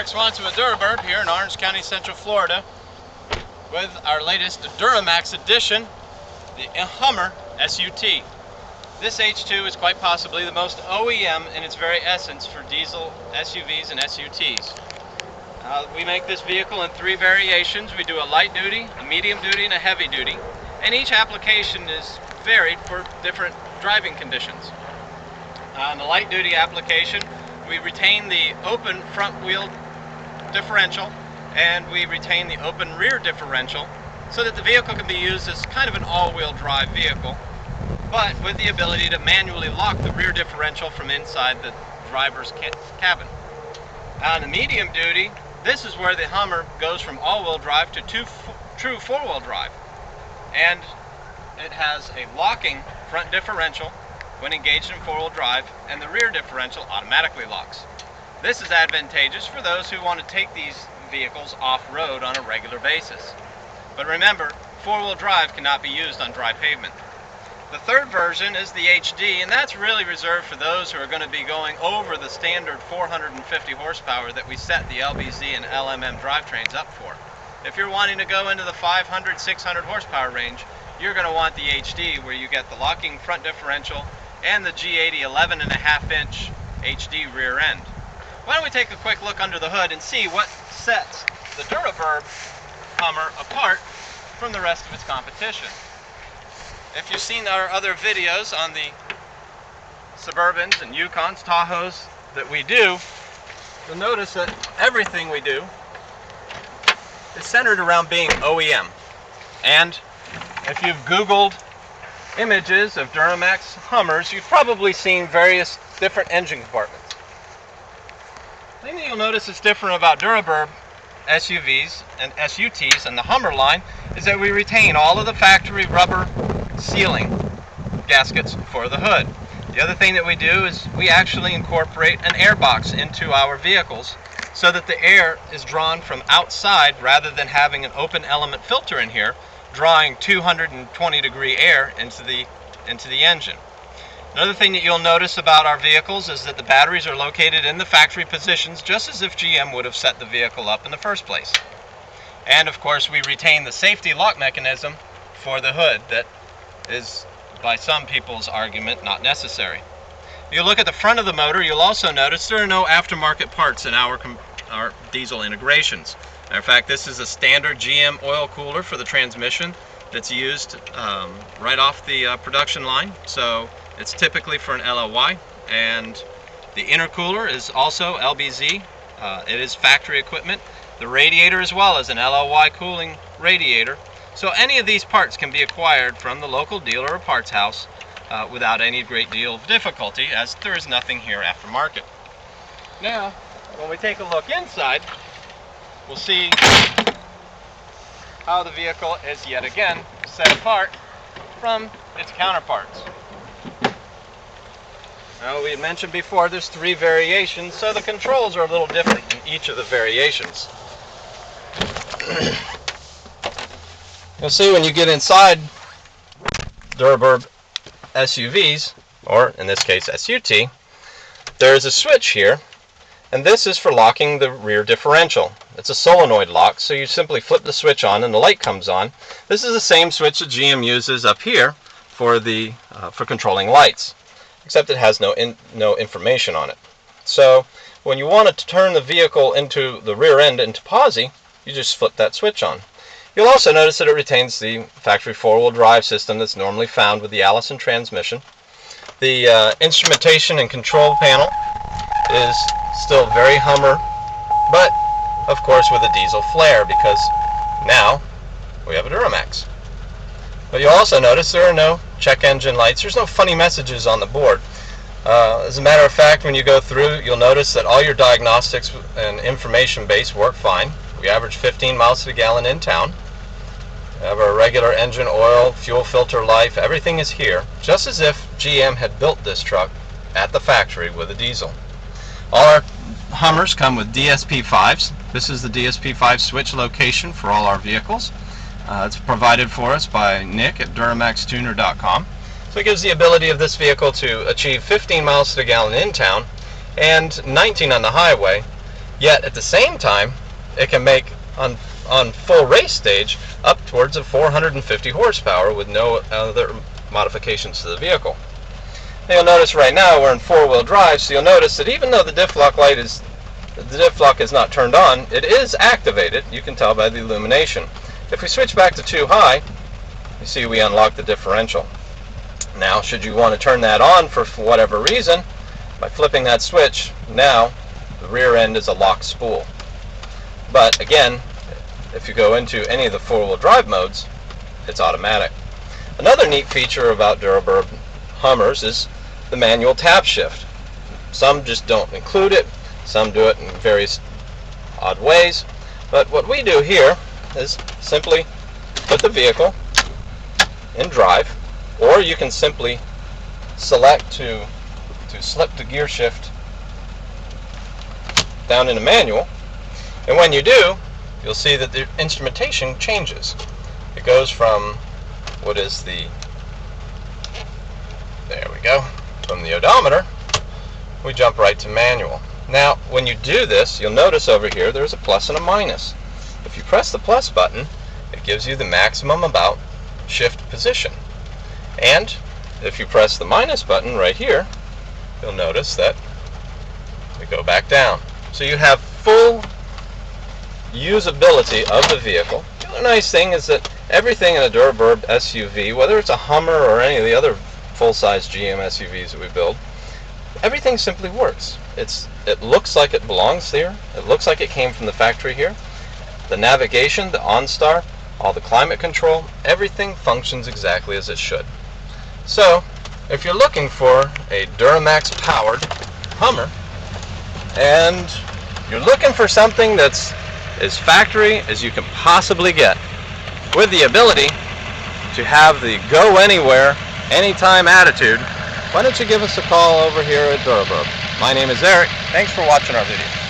Max Swanson with Duramax here in Orange County, Central Florida, with our latest Duramax edition, the Hummer SUT. This H2 is quite possibly the most OEM in its very essence for diesel SUVs and SUTs. We make this vehicle in 3 variations. We do a light duty, a medium duty, and a heavy duty. And each application is varied for different driving conditions. On the light duty application, we retain the open front wheel differential and we retain the open rear differential so that the vehicle can be used as kind of an all-wheel drive vehicle, but with the ability to manually lock the rear differential from inside the driver's cabin. On the medium duty, this is where the Hummer goes from all-wheel drive to true four-wheel drive, and it has a locking front differential when engaged in four-wheel drive, and the rear differential automatically locks. This is advantageous for those who want to take these vehicles off-road on a regular basis. But remember, four-wheel drive cannot be used on dry pavement. The third version is the HD, and that's really reserved for those who are going to be going over the standard 450 horsepower that we set the LBZ and LMM drivetrains up for. If you're wanting to go into the 500, 600 horsepower range, you're going to want the HD, where you get the locking front differential and the G80 11.5-inch HD rear end. Why don't we take a quick look under the hood and see what sets the Duramax Hummer apart from the rest of its competition. If you've seen our other videos on the Suburbans and Yukons, Tahoes that we do, you'll notice that everything we do is centered around being OEM. And if you've Googled images of Duramax Hummers, you've probably seen various different engine compartments. The thing that you'll notice is different about Duramax SUVs and SUTs and the Hummer line is that we retain all of the factory rubber sealing gaskets for the hood. The other thing that we do is we actually incorporate an air box into our vehicles so that the air is drawn from outside rather than having an open element filter in here drawing 220-degree air into the engine. Another thing that you'll notice about our vehicles is that the batteries are located in the factory positions just as if GM would have set the vehicle up in the first place. And of course we retain the safety lock mechanism for the hood that is, by some people's argument, not necessary. If you look at the front of the motor, you'll also notice there are no aftermarket parts in our diesel integrations. Matter of fact, this is a standard GM oil cooler for the transmission that's used right off the production line. So it's typically for an LLY, and the intercooler is also LBZ. It is factory equipment. The radiator as well is an LLY cooling radiator. So any of these parts can be acquired from the local dealer or parts house without any great deal of difficulty, as there is nothing here aftermarket. Now, when we take a look inside, we'll see how the vehicle is yet again set apart from its counterparts. Now, we had mentioned before there's 3 variations, so the controls are a little different in each of the variations. You'll see when you get inside Duramax SUVs, or in this case SUT, there's a switch here, and this is for locking the rear differential. It's a solenoid lock, so you simply flip the switch on and the light comes on. This is the same switch that GM uses up here for controlling lights, except it has no information on it. So when you want to turn the vehicle into the rear end into posi, you just flip that switch on. You'll also notice that it retains the factory four-wheel drive system that's normally found with the Allison transmission. The instrumentation and control panel is still very Hummer, but of course with a diesel flare, because now we have a Duramax. But you'll also notice there are no check engine lights. There's no funny messages on the board. As a matter of fact, when you go through, you'll notice that all your diagnostics and information base work fine. We average 15 miles to the gallon in town. We have our regular engine oil, fuel filter life, everything is here, just as if GM had built this truck at the factory with a diesel. All our Hummers come with DSP-5s. This is the DSP-5 switch location for all our vehicles. It's provided for us by Nick at DuramaxTuner.com. So it gives the ability of this vehicle to achieve 15 miles to the gallon in town and 19 on the highway Yet at the same time, it can make on full race stage up towards of 450 horsepower with no other modifications to the vehicle. Now you'll notice right now we're in four-wheel drive, so you'll notice that even though the diff lock is not turned on, it is activated. You can tell by the illumination. If we switch back to too high, you see we unlock the differential. Now, should you want to turn that on for whatever reason, by flipping that switch, now the rear end is a lock spool. But again, if you go into any of the four-wheel drive modes, it's automatic. Another neat feature about Duramax Hummers is the manual tap shift. Some just don't include it, some do it in various odd ways, but what we do here is simply put the vehicle in drive, or you can simply select to slip the gear shift down into manual, and when you do, you'll see that the instrumentation changes. It goes from what is the, there we go, from the odometer, we jump right to manual. Now, when you do this, you'll notice over here there's a plus and a minus. If you press the plus button, it gives you the maximum about shift position. And if you press the minus button right here, you'll notice that we go back down. So you have full usability of the vehicle. The other nice thing is that everything in a Duramax SUV, whether it's a Hummer or any of the other full-size GM SUVs that we build, everything simply works. It looks like it belongs there. It looks like it came from the factory here. The navigation, the OnStar, all the climate control, everything functions exactly as it should. So, if you're looking for a Duramax powered Hummer, and you're looking for something that's as factory as you can possibly get, with the ability to have the go anywhere, anytime attitude, why don't you give us a call over here at Duramax? My name is Eric. Thanks for watching our video.